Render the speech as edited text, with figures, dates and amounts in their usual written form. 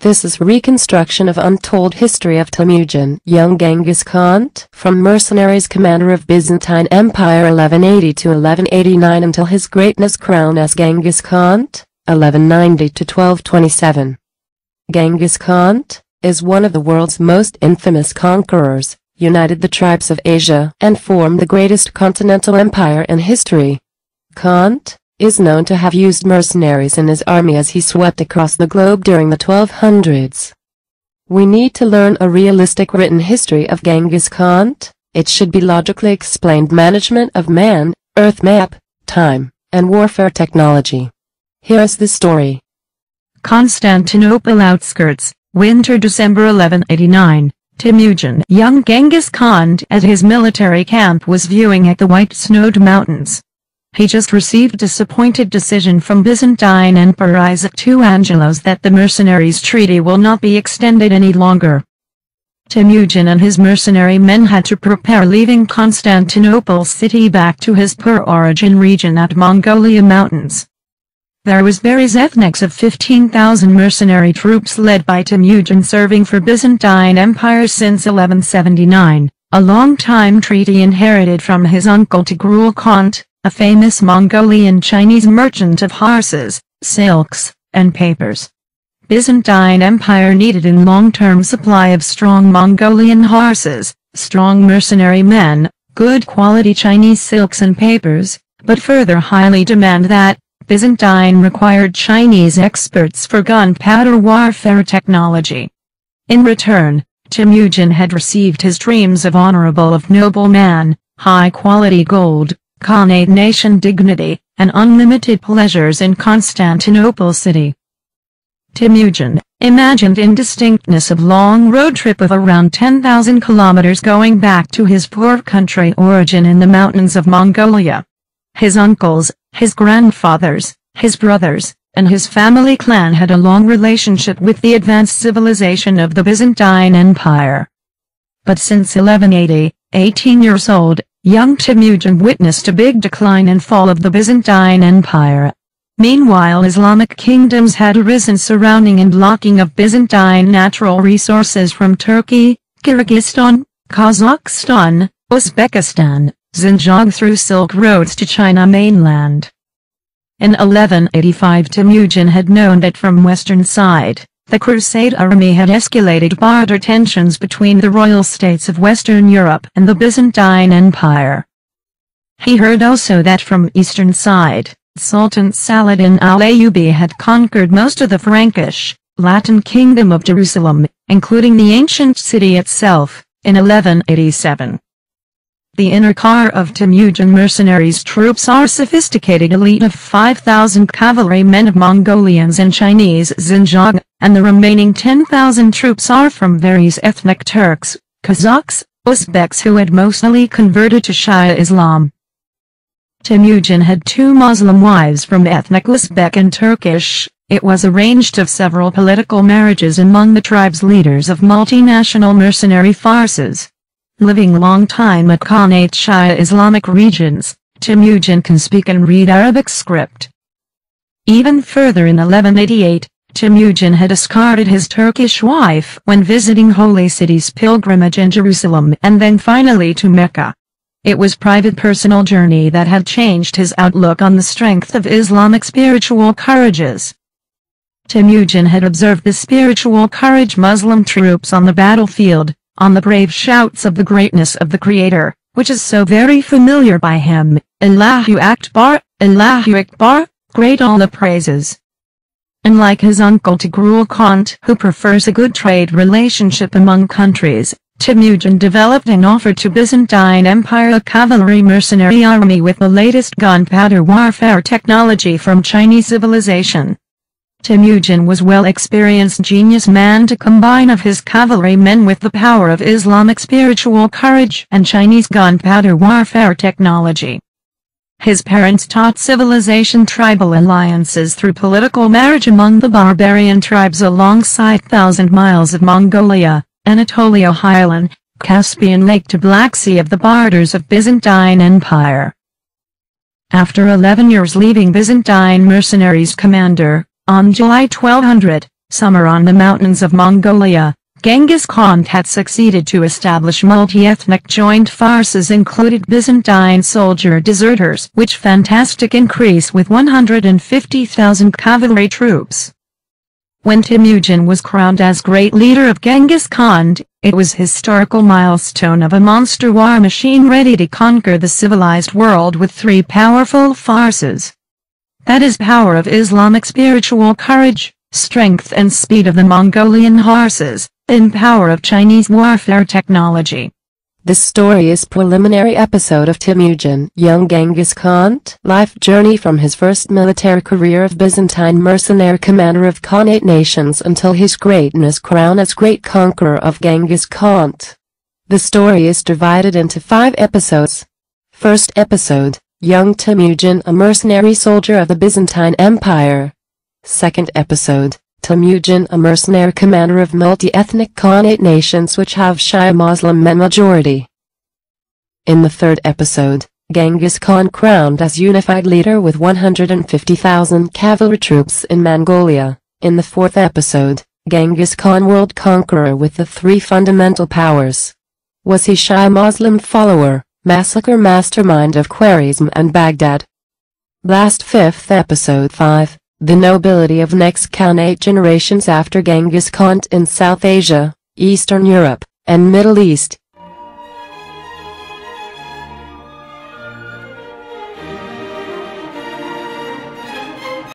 This is reconstruction of untold history of Temujin, young Genghis Khan, from Mercenaries, commander of Byzantine Empire 1180 to 1189 until his greatness crowned as Genghis Khan, 1190 to 1227. Genghis Khan is one of the world's most infamous conquerors, united the tribes of Asia and formed the greatest continental empire in history. Khan is known to have used mercenaries in his army as he swept across the globe during the 1200s. We need to learn a realistic written history of Genghis Khan. It should be logically explained: management of man, earth map, time, and warfare technology. Here's the story. Constantinople outskirts, winter December 1189. Temujin, young Genghis Khan at his military camp, was viewing at the white-snowed mountains. He just received a disappointed decision from Byzantine Emperor Isaac II Angelos that the Mercenaries Treaty will not be extended any longer. Temujin and his mercenary men had to prepare leaving Constantinople city back to his per-origin region at Mongolia Mountains. There was various ethnics of 15,000 mercenary troops led by Temujin serving for Byzantine Empire since 1179, a long-time treaty inherited from his uncle Genghis Khan, a famous Mongolian Chinese merchant of horses, silks, and papers. Byzantine Empire needed a long-term supply of strong Mongolian horses, strong mercenary men, good quality Chinese silks and papers, but further highly demand that Byzantine required Chinese experts for gunpowder warfare technology. In return, Temujin had received his dreams of honorable of noble man, high-quality gold, Khanate nation dignity, and unlimited pleasures in Constantinople city. Temujin imagined indistinctness of long road trip of around 10,000 kilometers going back to his poor country origin in the mountains of Mongolia. His uncles, his grandfathers, his brothers, and his family clan had a long relationship with the advanced civilization of the Byzantine Empire. But since 1180, 18 years old, young Temujin witnessed a big decline and fall of the Byzantine Empire. Meanwhile, Islamic kingdoms had arisen surrounding and blocking of Byzantine natural resources from Turkey, Kyrgyzstan, Kazakhstan, Uzbekistan, Xinjiang through Silk Roads to China mainland. In 1185, Temujin had known that from western side, the Crusade army had escalated border tensions between the royal states of Western Europe and the Byzantine Empire. He heard also that from eastern side, Sultan Saladin al-Ayyubi had conquered most of the Frankish, Latin kingdom of Jerusalem, including the ancient city itself, in 1187. The inner core of Temujin mercenaries troops are sophisticated elite of 5,000 cavalrymen of Mongolians and Chinese Xinjiang, and the remaining 10,000 troops are from various ethnic Turks, Kazakhs, Uzbeks who had mostly converted to Shia Islam. Temujin had two Muslim wives from ethnic Uzbek and Turkish. It was arranged of several political marriages among the tribes leaders of multinational mercenary forces. Living long time at Khanate Shia Islamic regions, Temujin can speak and read Arabic script. Even further, in 1188, Temujin had escorted his Turkish wife when visiting holy cities pilgrimage in Jerusalem and then finally to Mecca. It was private personal journey that had changed his outlook on the strength of Islamic spiritual courages. Temujin had observed the spiritual courage Muslim troops on the battlefield, on the brave shouts of the greatness of the Creator, which is so very familiar by him, Allahu Akbar, great Allah praises. And like his uncle Genghis Khan, who prefers a good trade relationship among countries, Temujin developed and offered to Byzantine Empire a cavalry mercenary army with the latest gunpowder warfare technology from Chinese civilization. Temujin was well-experienced genius man to combine of his cavalrymen with the power of Islamic spiritual courage and Chinese gunpowder warfare technology. His parents taught civilization tribal alliances through political marriage among the barbarian tribes alongside 1,000 miles of Mongolia, Anatolia Highland, Caspian Lake to Black Sea of the borders of Byzantine Empire. After 11 years leaving Byzantine mercenaries commander, on July 1200, Summer on the mountains of Mongolia. Genghis Khan had succeeded to establish multi-ethnic joint forces included Byzantine soldier deserters, which fantastic increase with 150,000 cavalry troops. When Temujin was crowned as great leader of Genghis Khan, it was historical milestone of a monster war machine ready to conquer the civilized world with three powerful forces. That is power of Islamic spiritual courage, strength and speed of the Mongolian horses, and power of Chinese warfare technology. This story is preliminary episode of Temujin, young Genghis Khan's life journey from his first military career of Byzantine mercenary commander of Khanate nations until his greatness crown as great conqueror of Genghis Khan. The story is divided into 5 episodes. First episode, young Temujin, a mercenary soldier of the Byzantine Empire. Second episode, Temujin, a mercenary commander of multi-ethnic Khanate nations which have Shia Muslim men majority. In the third episode, Genghis Khan crowned as unified leader with 150,000 cavalry troops in Mongolia. In the fourth episode, Genghis Khan world conqueror with the 3 fundamental powers. Was he Shia Muslim follower, massacre mastermind of Khwarezm and Baghdad? Last fifth episode 5. The nobility of next Khanate generations after Genghis Khan in South Asia, Eastern Europe, and Middle East.